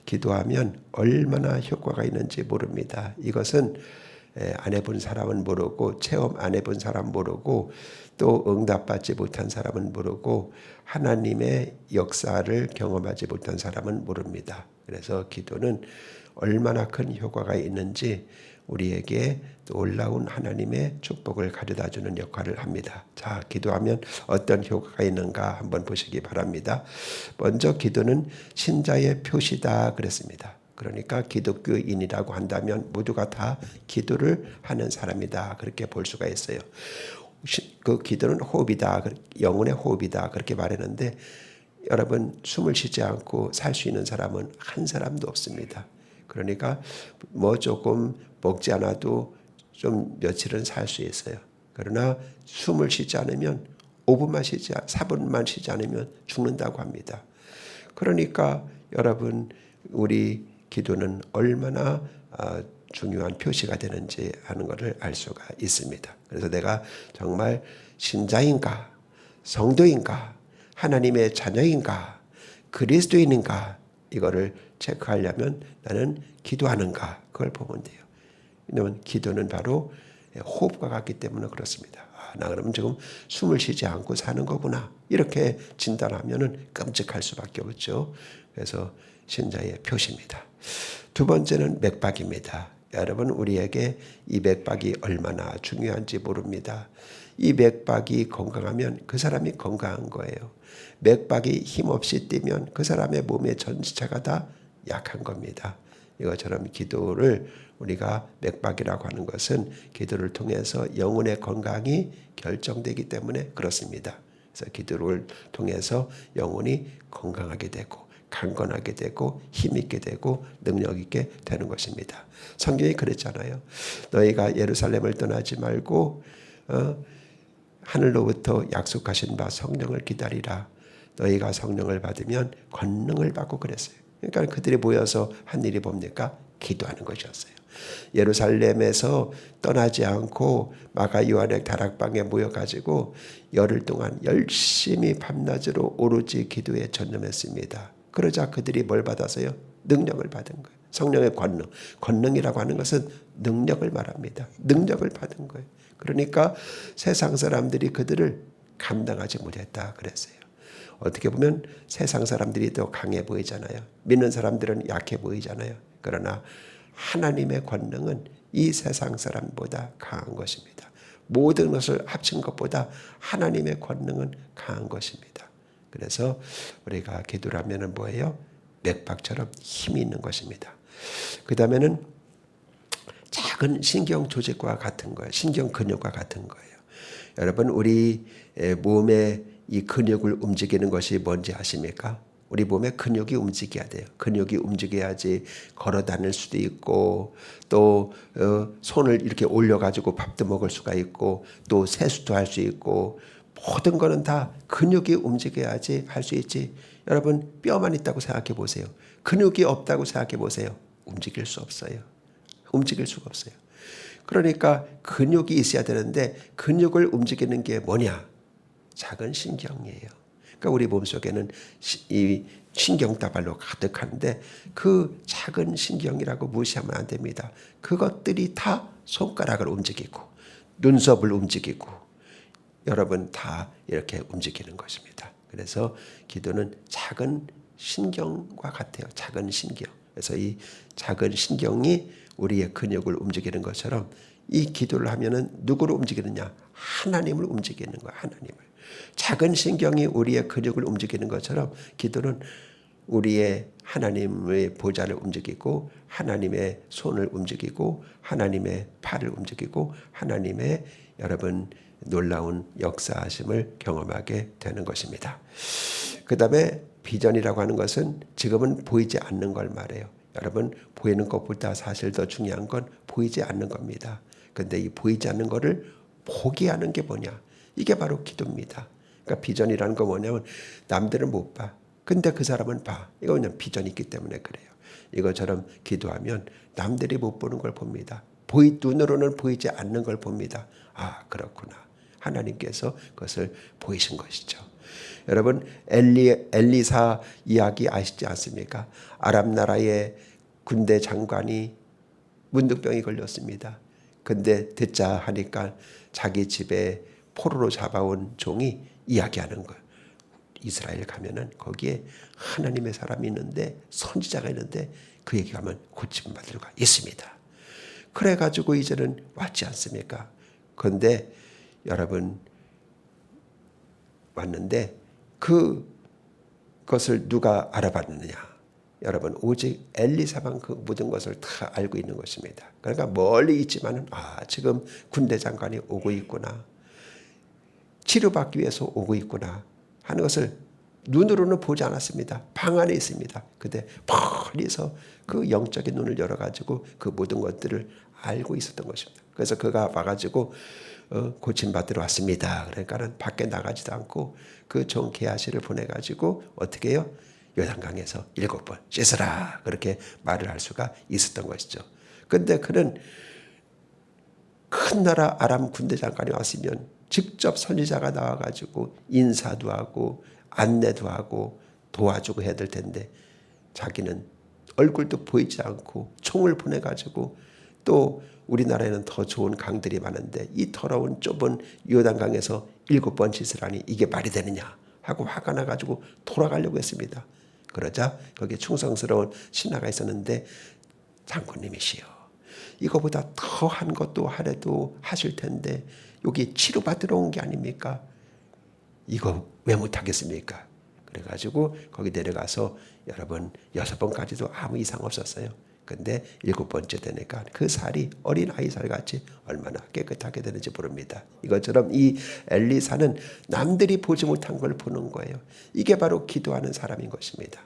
기도하면 얼마나 효과가 있는지 모릅니다. 이것은 안 해본 사람은 모르고, 체험 안 해본 사람은 모르고, 또 응답받지 못한 사람은 모르고, 하나님의 역사를 경험하지 못한 사람은 모릅니다. 그래서 기도는 얼마나 큰 효과가 있는지 우리에게 놀라운 하나님의 축복을 가져다주는 역할을 합니다. 자, 기도하면 어떤 효과가 있는가 한번 보시기 바랍니다. 먼저 기도는 신자의 표시다 그랬습니다. 그러니까 기독교인이라고 한다면 모두가 다 기도를 하는 사람이다, 그렇게 볼 수가 있어요. 그 기도는 호흡이다, 영혼의 호흡이다, 그렇게 말했는데, 여러분, 숨을 쉬지 않고 살 수 있는 사람은 한 사람도 없습니다. 그러니까 뭐 조금 먹지 않아도 좀 며칠은 살 수 있어요. 그러나 숨을 쉬지 않으면 5분만 쉬지, 4분만 쉬지 않으면 죽는다고 합니다. 그러니까 여러분, 우리 기도는 얼마나 중요한 표시가 되는지 하는 것을 알 수가 있습니다. 그래서 내가 정말 신자인가, 성도인가, 하나님의 자녀인가, 그리스도인인가, 이거를 체크하려면 나는 기도하는가, 그걸 보면 돼요. 왜냐하면 기도는 바로 호흡과 같기 때문에 그렇습니다. 나 그러면 지금 숨을 쉬지 않고 사는 거구나, 이렇게 진단하면은 끔찍할 수밖에 없죠. 그래서 신자의 표시입니다. 두 번째는 맥박입니다. 여러분, 우리에게 이 맥박이 얼마나 중요한지 모릅니다. 이 맥박이 건강하면 그 사람이 건강한 거예요. 맥박이 힘없이 뛰면 그 사람의 몸의 전체가 다 약한 겁니다. 이것처럼 기도를 우리가 맥박이라고 하는 것은 기도를 통해서 영혼의 건강이 결정되기 때문에 그렇습니다. 그래서 기도를 통해서 영혼이 건강하게 되고 강건하게 되고 힘있게 되고 능력있게 되는 것입니다. 성경이 그랬잖아요. 너희가 예루살렘을 떠나지 말고 하늘로부터 약속하신 바 성령을 기다리라. 너희가 성령을 받으면 권능을 받고 그랬어요. 그러니까 그들이 모여서 한 일이 뭡니까? 기도하는 것이었어요. 예루살렘에서 떠나지 않고 마가 요한의 다락방에 모여가지고 열흘 동안 열심히 밤낮으로 오로지 기도에 전념했습니다. 그러자 그들이 뭘 받았어요? 능력을 받은 거예요. 성령의 권능. 권능이라고 하는 것은 능력을 말합니다. 능력을 받은 거예요. 그러니까 세상 사람들이 그들을 감당하지 못했다 그랬어요. 어떻게 보면 세상 사람들이 더 강해 보이잖아요. 믿는 사람들은 약해 보이잖아요. 그러나 하나님의 권능은 이 세상 사람보다 강한 것입니다. 모든 것을 합친 것보다 하나님의 권능은 강한 것입니다. 그래서 우리가 기도를 하면 뭐예요? 맥박처럼 힘이 있는 것입니다. 그 다음에는 작은 신경 조직과 같은 거예요. 신경 근육과 같은 거예요. 여러분, 우리 몸의 이 근육을 움직이는 것이 뭔지 아십니까? 우리 몸에 근육이 움직여야 돼요. 근육이 움직여야지 걸어 다닐 수도 있고, 또 손을 이렇게 올려가지고 밥도 먹을 수가 있고, 또 세수도 할 수 있고, 모든 거는 다 근육이 움직여야지 할 수 있지. 여러분, 뼈만 있다고 생각해 보세요. 근육이 없다고 생각해 보세요. 움직일 수 없어요. 움직일 수가 없어요. 그러니까 근육이 있어야 되는데 근육을 움직이는 게 뭐냐? 작은 신경이에요. 그러니까 우리 몸속에는 이 신경다발로 가득한데 그 작은 신경이라고 무시하면 안 됩니다. 그것들이 다 손가락을 움직이고 눈썹을 움직이고 여러분 다 이렇게 움직이는 것입니다. 그래서 기도는 작은 신경과 같아요. 작은 신경. 그래서 이 작은 신경이 우리의 근육을 움직이는 것처럼 이 기도를 하면은 누구를 움직이느냐? 하나님을 움직이는 거야. 하나님을. 작은 신경이 우리의 근육을 움직이는 것처럼 기도는 우리의 하나님의 보좌를 움직이고 하나님의 손을 움직이고 하나님의 팔을 움직이고 하나님의 여러분 놀라운 역사하심을 경험하게 되는 것입니다. 그 다음에 비전이라고 하는 것은 지금은 보이지 않는 걸 말해요. 여러분, 보이는 것보다 사실 더 중요한 건 보이지 않는 겁니다. 그런데 이 보이지 않는 거를 보게 하는 게 뭐냐? 이게 바로 기도입니다. 그러니까 비전이라는 건 뭐냐면 남들은 못 봐. 근데 그 사람은 봐. 이거 그냥 비전이 있기 때문에 그래요. 이것처럼 기도하면 남들이 못 보는 걸 봅니다. 눈으로는 보이지 않는 걸 봅니다. 아, 그렇구나. 하나님께서 그것을 보이신 것이죠. 여러분 엘리사 이야기 아시지 않습니까? 아람 나라의 군대 장관이 문둥병이 걸렸습니다. 근데 듣자 하니까 자기 집에 포로로 잡아온 종이 이야기하는 거예요. 이스라엘 가면은 거기에 하나님의 사람이 있는데, 선지자가 있는데 그에게 가면 고침받을 수가 있습니다. 그래가지고 이제는 왔지 않습니까? 그런데 여러분 왔는데 그것을 누가 알아봤느냐? 여러분 오직 엘리사만 그 모든 것을 다 알고 있는 것입니다. 그러니까 멀리 있지만은 지금 군대 장관이 오고 있구나, 치료받기 위해서 오고 있구나 하는 것을 눈으로는 보지 않았습니다. 방 안에 있습니다. 근데 멀리서 그 영적인 눈을 열어가지고 그 모든 것들을 알고 있었던 것입니다. 그래서 그가 와가지고 고침받으러 왔습니다. 그러니까는 밖에 나가지도 않고 그 종 게하시를 보내가지고 어떻게 해요? 요단강에서 7번 씻으라, 그렇게 말을 할 수가 있었던 것이죠. 근데 그는 큰 나라 아람 군대 장관이 왔으면 직접 선지자가 나와가지고 인사도 하고 안내도 하고 도와주고 해야 될 텐데, 자기는 얼굴도 보이지 않고 총을 보내가지고, 또 우리나라에는 더 좋은 강들이 많은데 이 더러운 좁은 요단강에서 7번 씻으라니 이게 말이 되느냐 하고 화가 나가지고 돌아가려고 했습니다. 그러자 거기에 충성스러운 신하가 있었는데, 장군님이시여, 이거보다 더한 것도 하래도 하실 텐데 여기 치료받으러 온 게 아닙니까? 이거 왜 못하겠습니까? 그래가지고 거기 내려가서 여러분 6번까지도 아무 이상 없었어요. 근데 7번째 되니까 그 살이 어린 아이 살같이 얼마나 깨끗하게 되는지 모릅니다. 이것처럼 이 엘리사는 남들이 보지 못한 걸 보는 거예요. 이게 바로 기도하는 사람인 것입니다.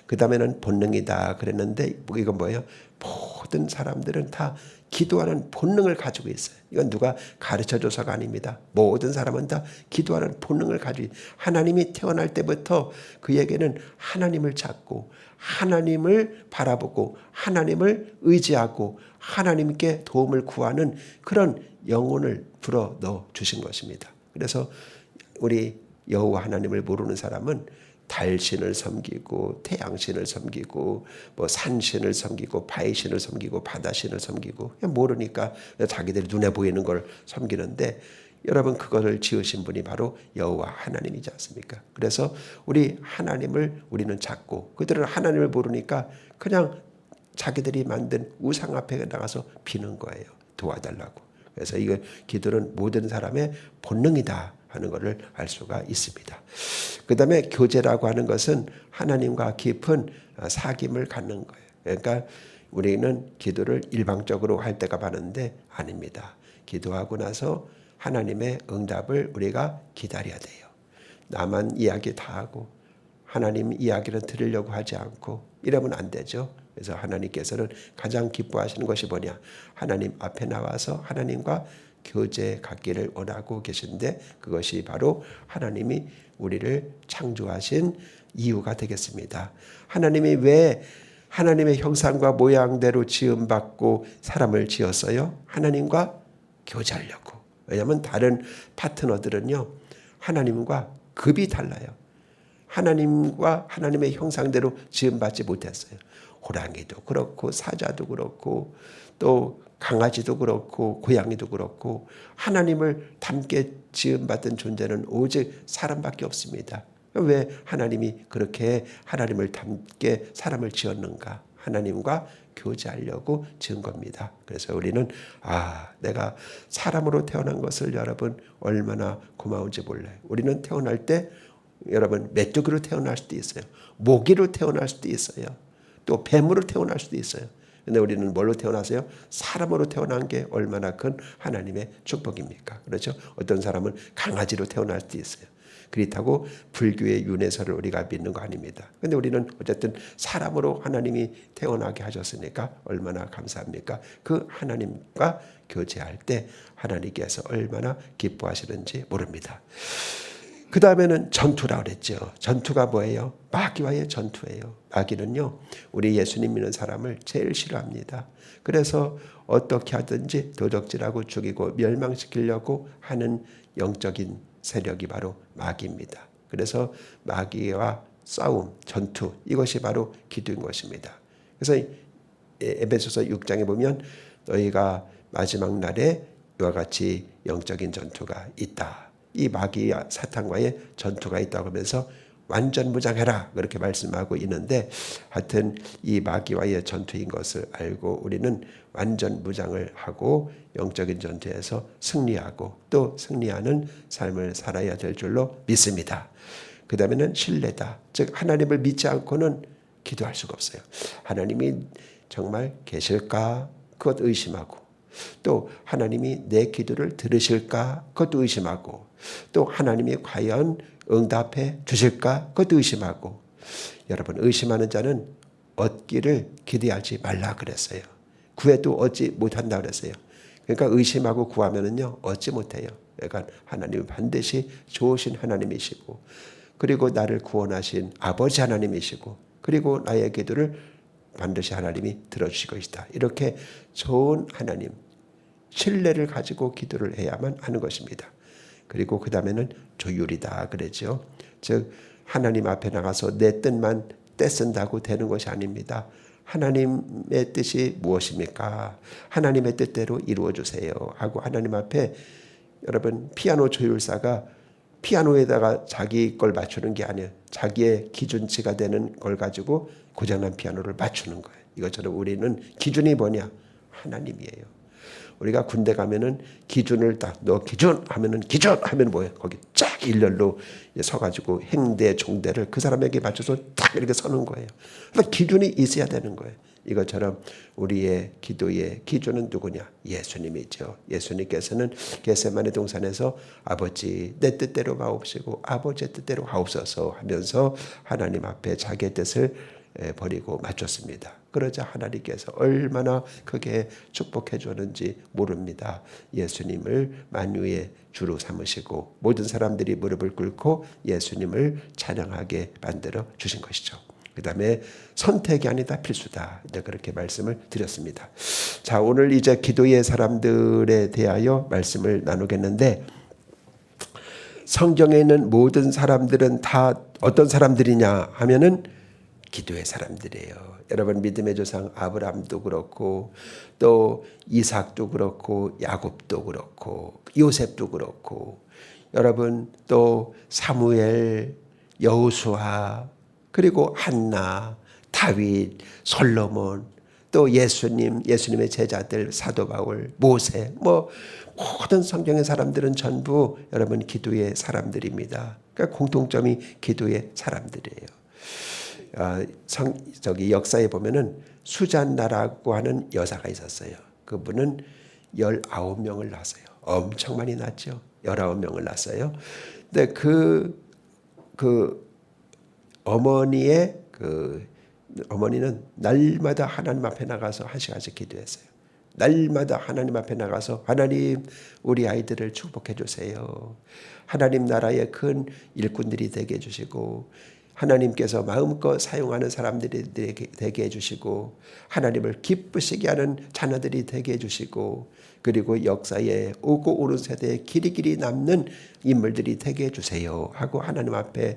그 다음에는 본능이다 그랬는데, 이건 뭐예요? 모든 사람들은 다 기도하는 본능을 가지고 있어요. 이건 누가 가르쳐줘서가 아닙니다. 모든 사람은 다 기도하는 본능을 가지고 있어요. 하나님이 태어날 때부터 그에게는 하나님을 찾고 하나님을 바라보고 하나님을 의지하고 하나님께 도움을 구하는 그런 영혼을 불어 넣어 주신 것입니다. 그래서 우리 여호와 하나님을 모르는 사람은 달신을 섬기고 태양신을 섬기고 뭐 산신을 섬기고 바위신을 섬기고 바다신을 섬기고, 모르니까 자기들이 눈에 보이는 걸 섬기는데, 여러분 그것을 지으신 분이 바로 여호와 하나님이지 않습니까? 그래서 우리 하나님을 우리는 찾고, 그들은 하나님을 모르니까 그냥 자기들이 만든 우상 앞에 나가서 비는 거예요. 도와달라고. 그래서 이거 기도는 모든 사람의 본능이다 하는 것을 알 수가 있습니다. 그 다음에 교제라고 하는 것은 하나님과 깊은 사귐을 갖는 거예요. 그러니까 우리는 기도를 일방적으로 할 때가 많은데 아닙니다. 기도하고 나서 하나님의 응답을 우리가 기다려야 돼요. 나만 이야기 다 하고 하나님 이야기를 들으려고 하지 않고 이러면 안 되죠. 그래서 하나님께서는 가장 기뻐하시는 것이 뭐냐? 하나님 앞에 나와서 하나님과 교제 갖기를 원하고 계신데, 그것이 바로 하나님이 우리를 창조하신 이유가 되겠습니다. 하나님이 왜 하나님의 형상과 모양대로 지음받고 사람을 지었어요? 하나님과 교제하려고. 왜냐하면 다른 파트너들은요, 하나님과 급이 달라요. 하나님과 하나님의 형상대로 지음받지 못했어요. 호랑이도 그렇고 사자도 그렇고 또 강아지도 그렇고 고양이도 그렇고, 하나님을 닮게 지음받은 존재는 오직 사람밖에 없습니다. 왜 하나님이 그렇게 하나님을 닮게 사람을 지었는가? 하나님과 교제하려고 지은 겁니다. 그래서 우리는 내가 사람으로 태어난 것을 여러분 얼마나 고마운지 몰라요. 우리는 태어날 때 여러분 메뚜기로 태어날 수도 있어요. 모기로 태어날 수도 있어요. 또 뱀으로 태어날 수도 있어요. 근데 우리는 뭘로 태어나서요? 사람으로 태어난 게 얼마나 큰 하나님의 축복입니까? 그렇죠? 어떤 사람은 강아지로 태어날 수도 있어요. 그렇다고 불교의 윤회설을 우리가 믿는 거 아닙니다. 근데 우리는 어쨌든 사람으로 하나님이 태어나게 하셨으니까 얼마나 감사합니까? 그 하나님과 교제할 때 하나님께서 얼마나 기뻐하시는지 모릅니다. 그 다음에는 전투라고 그랬죠. 전투가 뭐예요? 마귀와의 전투예요. 마귀는요, 우리 예수님 믿는 사람을 제일 싫어합니다. 그래서 어떻게 하든지 도적질하고 죽이고 멸망시키려고 하는 영적인 세력이 바로 마귀입니다. 그래서 마귀와 싸움, 전투, 이것이 바로 기도인 것입니다. 그래서 에베소서 6장에 보면 너희가 마지막 날에 이와 같이 영적인 전투가 있다. 이 마귀와 사탄과의 전투가 있다고 하면서 완전 무장해라 그렇게 말씀하고 있는데, 하여튼 이 마귀와의 전투인 것을 알고 우리는 완전 무장을 하고 영적인 전투에서 승리하고 또 승리하는 삶을 살아야 될 줄로 믿습니다. 그 다음에는 신뢰다. 즉 하나님을 믿지 않고는 기도할 수가 없어요. 하나님이 정말 계실까? 그것 의심하고, 또 하나님이 내 기도를 들으실까? 그것도 의심하고, 또 하나님이 과연 응답해 주실까? 그것도 의심하고. 여러분, 의심하는 자는 얻기를 기대하지 말라 그랬어요. 구해도 얻지 못한다 그랬어요. 그러니까 의심하고 구하면은요 얻지 못해요. 그러니까 하나님은 반드시 좋으신 하나님이시고, 그리고 나를 구원하신 아버지 하나님이시고, 그리고 나의 기도를 반드시 하나님이 들어주실 것이다. 이렇게 좋은 하나님, 신뢰를 가지고 기도를 해야만 하는 것입니다. 그리고 그 다음에는 조율이다 그랬죠. 즉 하나님 앞에 나가서 내 뜻만 떼쓴다고 되는 것이 아닙니다. 하나님의 뜻이 무엇입니까? 하나님의 뜻대로 이루어 주세요 하고 하나님 앞에, 여러분 피아노 조율사가 피아노에다가 자기 걸 맞추는 게 아니에요. 자기의 기준치가 되는 걸 가지고 고장난 피아노를 맞추는 거예요. 이것처럼 우리는 기준이 뭐냐? 하나님이에요. 우리가 군대 가면은 기준을 딱 너 기준 하면은 기준 하면 뭐예요? 거기 쫙 일렬로 서가지고 행대 종대를 그 사람에게 맞춰서 딱 이렇게 서는 거예요. 그러니까 기준이 있어야 되는 거예요. 이것처럼 우리의 기도의 기준은 누구냐? 예수님이죠. 예수님께서는 겟세마네 동산에서 아버지 내 뜻대로 마옵시고 아버지의 뜻대로 하옵소서 하면서 하나님 앞에 자기의 뜻을 버리고 맞췄습니다. 그러자 하나님께서 얼마나 크게 축복해 주었는지 모릅니다. 예수님을 만유의 주로 삼으시고 모든 사람들이 무릎을 꿇고 예수님을 찬양하게 만들어 주신 것이죠. 그 다음에 선택이 아니다 필수다. 이제 그렇게 말씀을 드렸습니다. 자, 오늘 이제 기도의 사람들에 대하여 말씀을 나누겠는데, 성경에 있는 모든 사람들은 다 어떤 사람들이냐 하면은 기도의 사람들이에요. 여러분 믿음의 조상 아브라함도 그렇고 또 이삭도 그렇고 야곱도 그렇고 요셉도 그렇고, 여러분 또 사무엘, 여호수아, 그리고 한나, 다윗, 솔로몬, 또 예수님의 제자들 사도 바울, 모세, 모든 성경의 사람들은 전부 여러분 기도의 사람들입니다. 그러니까 공통점이 기도의 사람들이에요. 역사에 보면은 수잔나라고 하는 여사가 있었어요. 그분은 19명을 낳았어요. 엄청 많이 낳았죠. 19명을 낳았어요. 근데 그 어머니는 날마다 하나님 앞에 나가서 한 시간씩 기도했어요. 날마다 하나님 앞에 나가서 하나님 우리 아이들을 축복해 주세요. 하나님 나라의 큰 일꾼들이 되게 해주시고 하나님께서 마음껏 사용하는 사람들이 되게 해주시고 하나님을 기쁘시게 하는 자녀들이 되게 해주시고, 그리고 역사에 오고 오는 세대에 길이길이 남는 인물들이 되게 해주세요 하고 하나님 앞에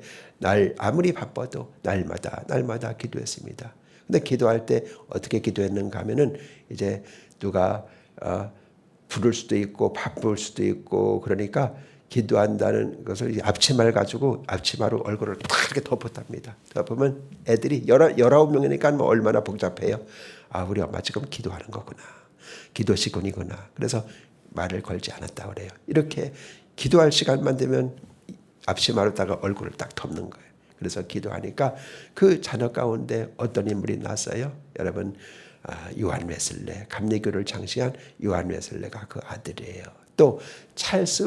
아무리 바빠도 날마다 기도했습니다. 근데 기도할 때 어떻게 기도했는가 하면은 이제 누가 부를 수도 있고 바쁠 수도 있고, 그러니까 기도한다는 것을 앞치마를 가지고 앞치마로 얼굴을 탁 이렇게 덮었답니다. 덮으면 애들이 19명이니까 얼마나 복잡해요. 우리 엄마 지금 기도하는 거구나. 기도 시간이구나. 그래서 말을 걸지 않았다 그래요. 이렇게 기도할 시간만 되면 앞치마로다가 얼굴을 딱 덮는 거예요. 그래서 기도하니까 그 자녀 가운데 어떤 인물이 났어요? 여러분 요한 웨슬레, 감리교를 창시한 요한 웨슬레가 그 아들이에요. 또 찰스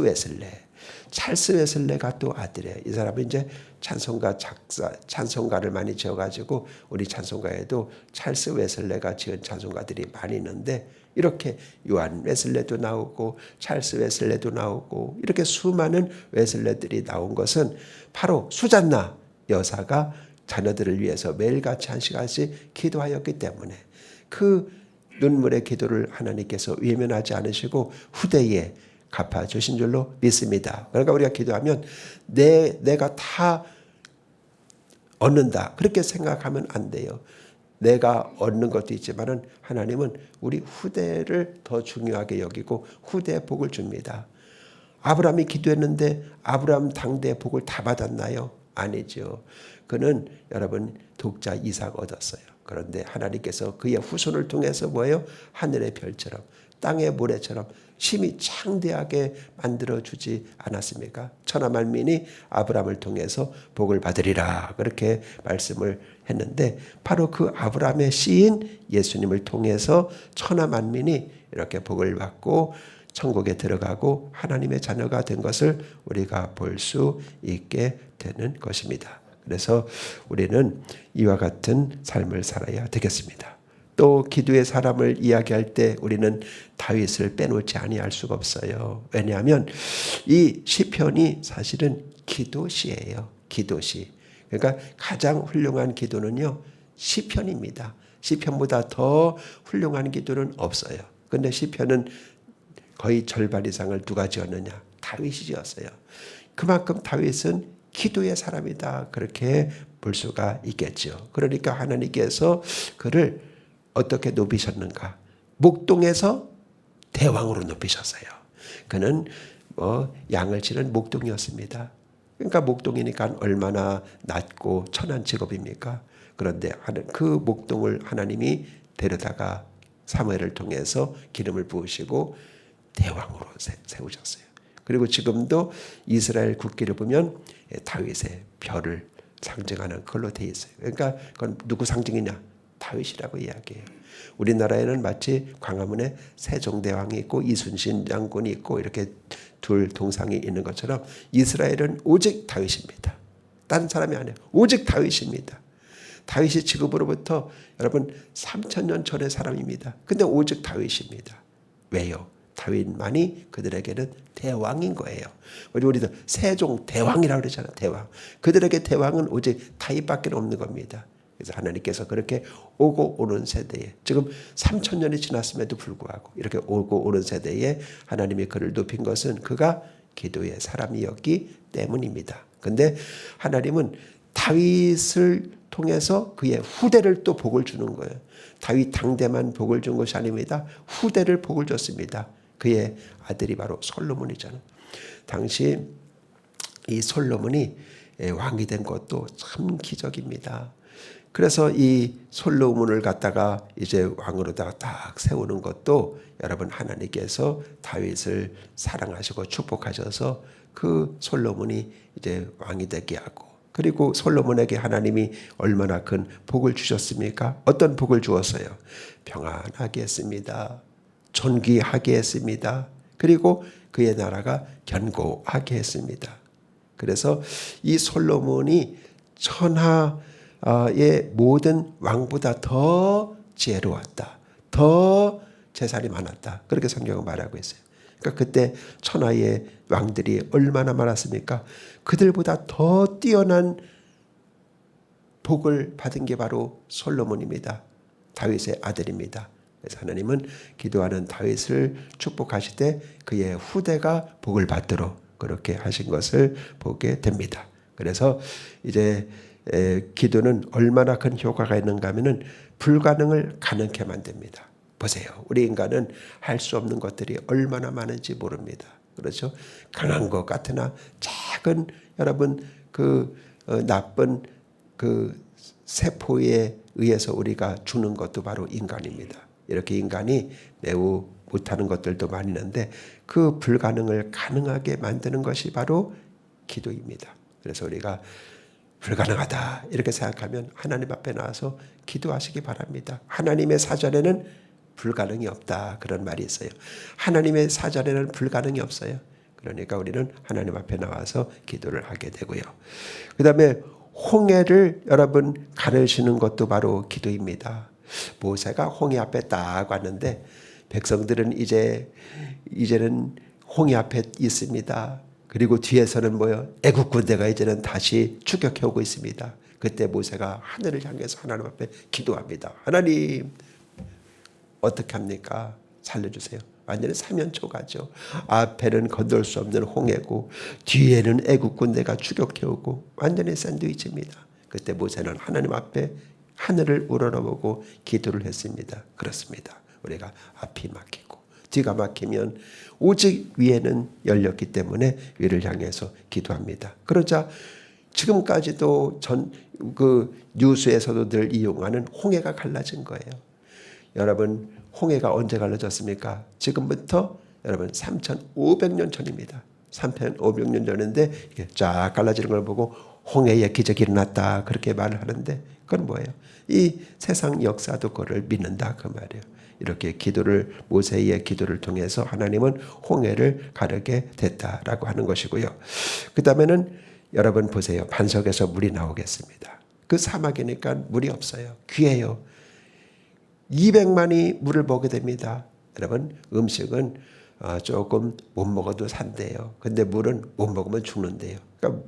웨슬레가 또 아들이에요. 이 사람은 이제 찬송가를 많이 지어가지고 우리 찬송가에도 찰스 웨슬레가 지은 찬송가들이 많이 있는데, 이렇게 요한 웨슬레도 나오고 찰스 웨슬레도 나오고 이렇게 수많은 웨슬레들이 나온 것은 바로 수잔나 여사가 자녀들을 위해서 매일같이 한 시간씩 기도하였기 때문에, 그 눈물의 기도를 하나님께서 외면하지 않으시고 후대에 갚아주신 줄로 믿습니다. 그러니까 우리가 기도하면 내가 다 얻는다 그렇게 생각하면 안 돼요. 내가 얻는 것도 있지만은 하나님은 우리 후대를 더 중요하게 여기고 후대에 복을 줍니다. 아브라함이 기도했는데 아브라함 당대의 복을 다 받았나요? 아니죠. 그는 여러분 독자 이삭 얻었어요. 그런데 하나님께서 그의 후손을 통해서 뭐예요? 하늘의 별처럼 땅의 모래처럼 심히 창대하게 만들어주지 않았습니까? 천하 만민이 아브라함을 통해서 복을 받으리라 그렇게 말씀을 했는데 바로 그 아브라함의 씨인 예수님을 통해서 천하 만민이 이렇게 복을 받고 천국에 들어가고 하나님의 자녀가 된 것을 우리가 볼 수 있게 되는 것입니다. 그래서 우리는 이와 같은 삶을 살아야 되겠습니다. 또 기도의 사람을 이야기할 때 우리는 다윗을 빼놓지 아니할 수가 없어요. 왜냐하면 이 시편이 사실은 기도시예요. 기도시. 그러니까 가장 훌륭한 기도는요 시편입니다. 시편보다 더 훌륭한 기도는 없어요. 그런데 시편은 거의 절반 이상을 누가 지었느냐? 다윗이 지었어요. 그만큼 다윗은 기도의 사람이다. 그렇게 볼 수가 있겠죠. 그러니까 하나님께서 그를 어떻게 높이셨는가? 목동에서 대왕으로 높이셨어요. 그는 양을 치는 목동이었습니다. 그러니까 목동이니까 얼마나 낮고 천한 직업입니까? 그런데 그 목동을 하나님이 데려다가 사무엘을 통해서 기름을 부으시고 대왕으로 세우셨어요. 그리고 지금도 이스라엘 국기를 보면 다윗의 별을 상징하는 걸로 되어 있어요. 그러니까 그건 누구 상징이냐? 다윗이라고 이야기해요. 우리나라에는 마치 광화문에 세종대왕이 있고 이순신 장군이 있고 이렇게 둘 동상이 있는 것처럼 이스라엘은 오직 다윗입니다. 다른 사람이 아니에요. 오직 다윗입니다. 다윗이 지금으로부터 여러분 3000년 전의 사람입니다. 근데 오직 다윗입니다. 왜요? 다윗만이 그들에게는 대왕인 거예요. 우리도 세종 대왕이라고 그러잖아요. 대왕. 그들에게 대왕은 오직 다윗밖에 없는 겁니다. 그래서 하나님께서 그렇게 오고 오는 세대에 지금 3000년이 지났음에도 불구하고 이렇게 오고 오는 세대에 하나님이 그를 높인 것은 그가 기도의 사람이었기 때문입니다. 그런데 하나님은 다윗을 통해서 그의 후대를 또 복을 주는 거예요. 다윗 당대만 복을 준 것이 아닙니다. 후대를 복을 줬습니다. 그의 아들이 바로 솔로몬이잖아요. 당시 이 솔로몬이 왕이 된 것도 참 기적입니다. 그래서 이 솔로몬을 갖다가 이제 왕으로다가 딱 세우는 것도 여러분 하나님께서 다윗을 사랑하시고 축복하셔서 그 솔로몬이 이제 왕이 되게 하고 그리고 솔로몬에게 하나님이 얼마나 큰 복을 주셨습니까? 어떤 복을 주었어요? 평안하게 했습니다. 존귀하게 했습니다. 그리고 그의 나라가 견고하게 했습니다. 그래서 이 솔로몬이 천하의 모든 왕보다 더 지혜로웠다. 더 재산이 많았다. 그렇게 성경은 말하고 있어요. 그러니까 그때 천하의 왕들이 얼마나 많았습니까? 그들보다 더 뛰어난 복을 받은 게 바로 솔로몬입니다. 다윗의 아들입니다. 그래서 하나님은 기도하는 다윗을 축복하실 때 그의 후대가 복을 받도록 그렇게 하신 것을 보게 됩니다. 그래서 이제 기도는 얼마나 큰 효과가 있는가 하면은 불가능을 가능케 만듭니다. 보세요. 우리 인간은 할 수 없는 것들이 얼마나 많은지 모릅니다. 그렇죠? 강한 것 같으나 작은 여러분 나쁜 세포에 의해서 우리가 주는 것도 바로 인간입니다. 이렇게 인간이 매우 못하는 것들도 많이 있는데 그 불가능을 가능하게 만드는 것이 바로 기도입니다. 그래서 우리가 불가능하다 이렇게 생각하면 하나님 앞에 나와서 기도하시기 바랍니다. 하나님의 사전에는 불가능이 없다 그런 말이 있어요. 하나님의 사전에는 불가능이 없어요. 그러니까 우리는 하나님 앞에 나와서 기도를 하게 되고요. 그 다음에 홍해를 여러분 가르시는 것도 바로 기도입니다. 모세가 홍해 앞에 딱 왔는데 백성들은 이제는 홍해 앞에 있습니다. 그리고 뒤에서는 뭐요? 애국 군대가 이제는 다시 추격해 오고 있습니다. 그때 모세가 하늘을 향해서 하나님 앞에 기도합니다. 하나님 어떻게 합니까? 살려주세요. 완전히 사면초가죠. 앞에는 건널 수 없는 홍해고 뒤에는 애국 군대가 추격해오고 완전히 샌드위치입니다. 그때 모세는 하나님 앞에 하늘을 우러러보고 기도를 했습니다. 그렇습니다. 우리가 앞이 막히고 뒤가 막히면 오직 위에는 열렸기 때문에 위를 향해서 기도합니다. 그러자 지금까지도 뉴스에서도 늘 이용하는 홍해가 갈라진 거예요. 여러분, 홍해가 언제 갈라졌습니까? 지금부터 여러분 3,500년 전입니다. 3,500년 전인데 이게 쫙 갈라지는 걸 보고 홍해의 기적이 일어났다 그렇게 말을 하는데 그건 뭐예요? 이 세상 역사도 그거를 믿는다 그 말이에요. 이렇게 모세의 기도를 통해서 하나님은 홍해를 가르게 됐다라고 하는 것이고요. 그 다음에는 여러분 보세요. 반석에서 물이 나오겠습니다. 그 사막이니까 물이 없어요. 귀해요. 200만이 물을 먹게 됩니다. 여러분 음식은 조금 못 먹어도 산대요. 근데 물은 못 먹으면 죽는데요. 그러니까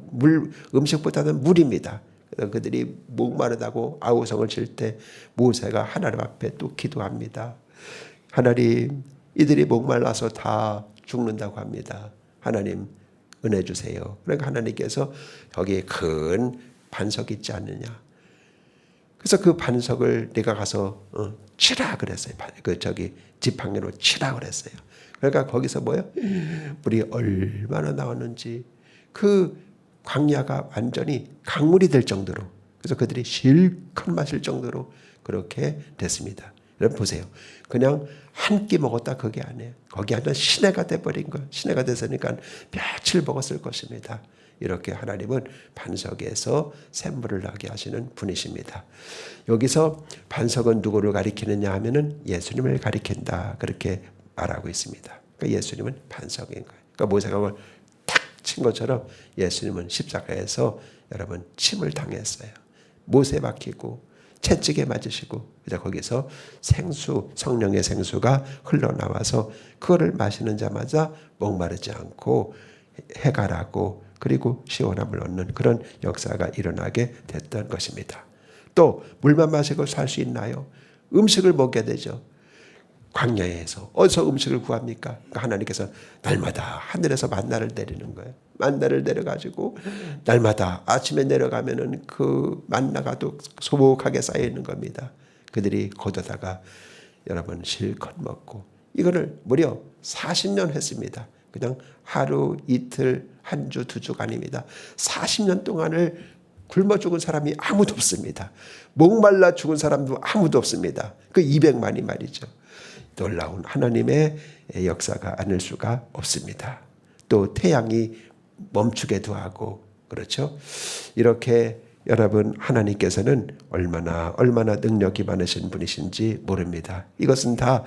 음식보다는 물입니다. 그래서 그들이 목마르다고 아우성을 칠 때 모세가 하나님 앞에 또 기도합니다. 하나님, 이들이 목말라서 다 죽는다고 합니다. 하나님 은혜 주세요. 그러니까 하나님께서 여기에 큰 반석이 있지 않느냐. 그래서 그 반석을 네가 가서 치라 그랬어요. 지팡이로 치라 그랬어요. 그러니까 거기서 뭐예요? 물이 얼마나 나왔는지 그 광야가 완전히 강물이 될 정도로, 그래서 그들이 실컷 마실 정도로 그렇게 됐습니다. 여러분 보세요. 그냥 한 끼 먹었다 그게 아니에요. 거기 완전 시내가 돼버린 거예요. 시내가 됐으니까 며칠 먹었을 것입니다. 이렇게 하나님은 반석에서 샘물을 나게 하시는 분이십니다. 여기서 반석은 누구를 가리키느냐 하면은 예수님을 가리킨다 그렇게 말하고 있습니다. 그러니까 예수님은 반석인 거예요. 그러니까 모세가 그걸 탁 친 것처럼 예수님은 십자가에서 여러분 침을 당했어요. 못에 박히고 채찍에 맞으시고, 그래서 거기서 성령의 생수가 흘러나와서 그거를 마시는 자마자 목마르지 않고 해가 나고 그리고 시원함을 얻는 그런 역사가 일어나게 됐던 것입니다. 또 물만 마시고 살 수 있나요? 음식을 먹게 되죠. 광야에서 어디서 음식을 구합니까? 그러니까 하나님께서 날마다 하늘에서 만나를 내리는 거예요. 만나를 내려가지고 날마다 아침에 내려가면은 그 만나가 또 소복하게 쌓여 있는 겁니다. 그들이 거두다가 여러분 실컷 먹고, 이거를 무려 40년 했습니다. 그냥 하루 이틀 한 주 두 주가 아닙니다. 40년 동안을 굶어 죽은 사람이 아무도 없습니다. 목말라 죽은 사람도 아무도 없습니다. 그 200만이 말이죠. 놀라운 하나님의 역사가 아닐 수가 없습니다. 또 태양이 멈추게도 하고, 그렇죠? 이렇게 여러분 하나님께서는 얼마나 능력이 많으신 분이신지 모릅니다. 이것은 다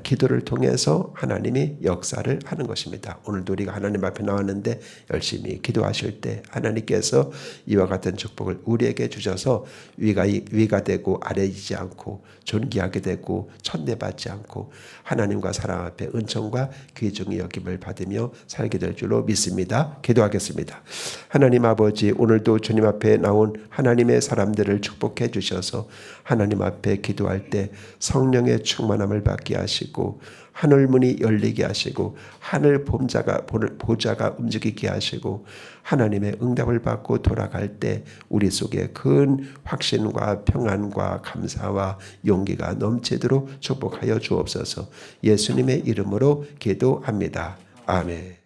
기도를 통해서 하나님이 역사를 하는 것입니다. 오늘도 우리가 하나님 앞에 나왔는데 열심히 기도하실 때 하나님께서 이와 같은 축복을 우리에게 주셔서 위가 되고 아래이지 않고 존귀하게 되고 천대받지 않고 하나님과 사람 앞에 은총과 귀중히 여김을 받으며 살게 될 줄로 믿습니다. 기도하겠습니다. 하나님 아버지, 오늘도 주님 앞에 나온 하나님의 사람들을 축복해 주셔서 하나님 앞에 기도할 때 성령의 충만함을 받게 하시고 하늘 문이 열리게 하시고 하늘 보좌가 움직이게 하시고 하나님의 응답을 받고 돌아갈 때 우리 속에 큰 확신과 평안과 감사와 용기가 넘치도록 축복하여 주옵소서. 예수님의 이름으로 기도합니다. 아멘.